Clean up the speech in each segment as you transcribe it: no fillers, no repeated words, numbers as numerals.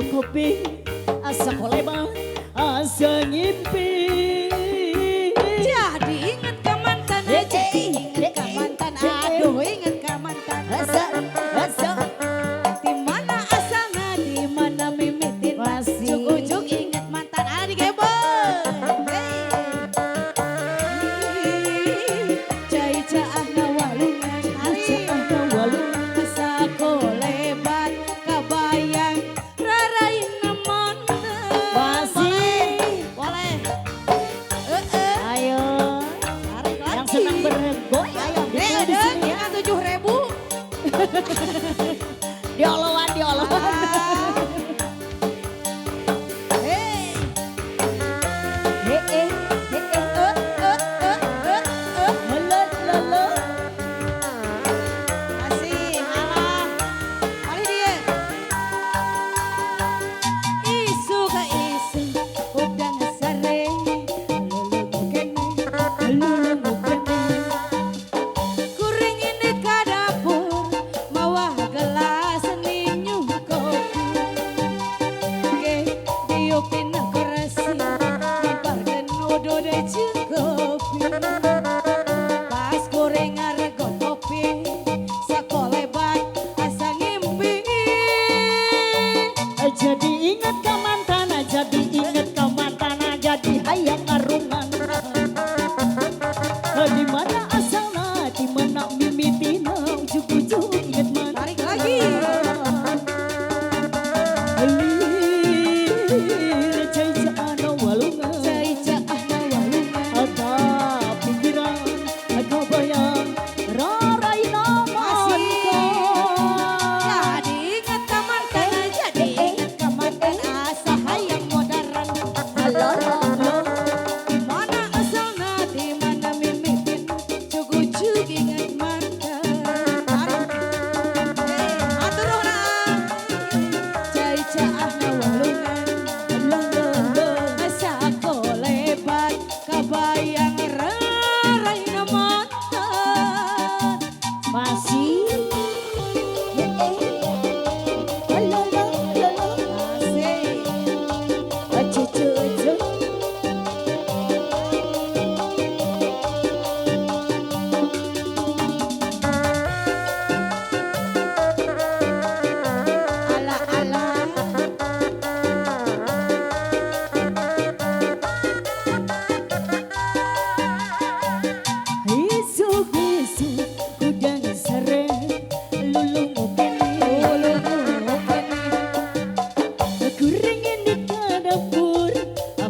kopi asa koleban asa ngimpi. Jadi inget ke mantan aja, inget ke mantan, aduh inget ke mantan. Asa Di mana asalnya, di mana mimitin Masih. ujung-ujung inget mantan adik gebo. Jai jaah nawalungan hari walungan asa kolebat kabayang rarain mantan. Masih. Boleh. Ayo Tarik lagi. yang senang bergoy ayo Eh ada ditulis ya. dengan 7.000. Diolowan Hey. Lolo. Asik, alah. Mari dia. Isu ka isu, udang sare. Lulu mukene. Kuring ini ka dapur, mawa gelas ninyu kopi. Ge, diupin kerasi, dibarkan odo de kopi. Pas goreng arego kopi, sakolebat asa ngimpi. Jadi ingat ke mantan, jadi ingat ke mantan, jadi hayang ngarungan. Di mana asalna, di mana mimitina, ujung-ujung ingat mana. Tarik lagi. Cai jaana walungan, Cai jaah nawalungan. ada pikiran, ada bayang, rarai naman Jadi inget ka mantan, jadi inget ka mantan, asa hayang modern. Di mana asalna, di mana mimitin, cugug-cugug inget mantan. Atur orang. Cai jaah nawalungan. Asa kolebat kabayang rarai na mantan. masih. Asik. Cucu. Ala-ala. Isuk-isuk udang sare lulung kene kuringin di dapur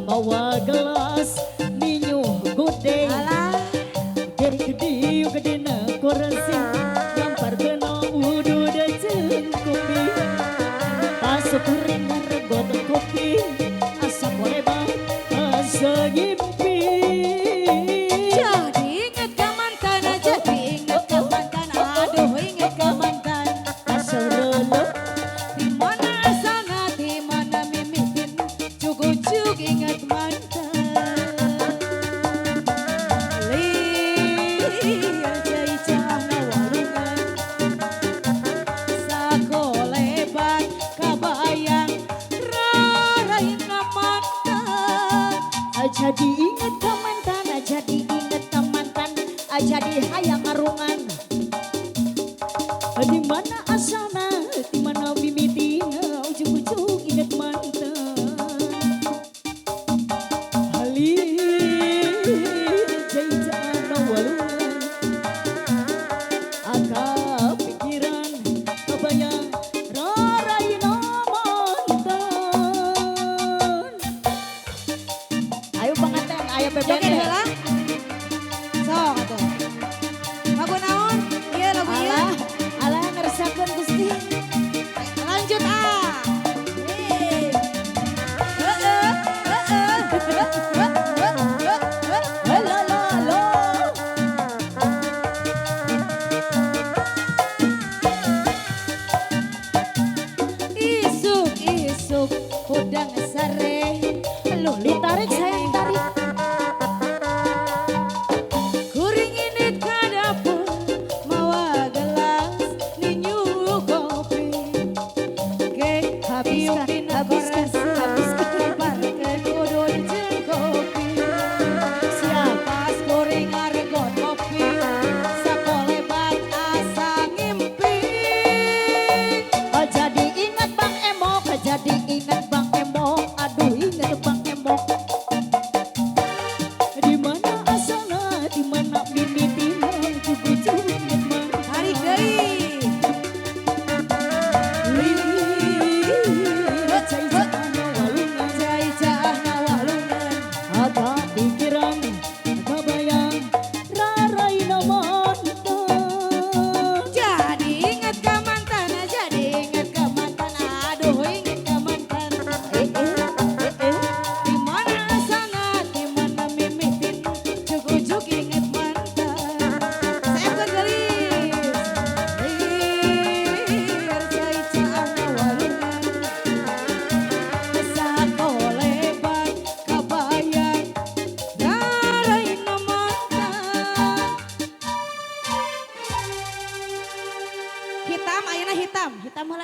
mawa gelas minyu gede Ala. dari gede gede na korasi gampar kena udu da kopi pas kuringan regot kopi asa koleba asa ngimpi. Jadi inget ka mantan, jadi inget ka mantan, aduh inget ka mantan. Lolo Di mana asalnya, di mana mimitin, cugug-cugug inget mantan. Lir jai jaah nawalungan, sakolebat kabayang rarain na mantan. jadi inget ke mantan, jadi inget ke mantan, jadi hayang ngarungan. Di mana asalna, di mana mimitina, ujung-ujung inget mantan. Jai jaana walungan, aka pikiran, kebayang, rarai mantan. Ayo pengantin, ayo Joget bebek. heula. Sok atuh. Lagu naon? Ieu lagu ieu. Alah, alah ngeresakeun Gusti. Lanjut ah. Hei. Heeh, Halo, halo. Isuk-isuk udang sare. Lu Ditarik sayang, tarik. inget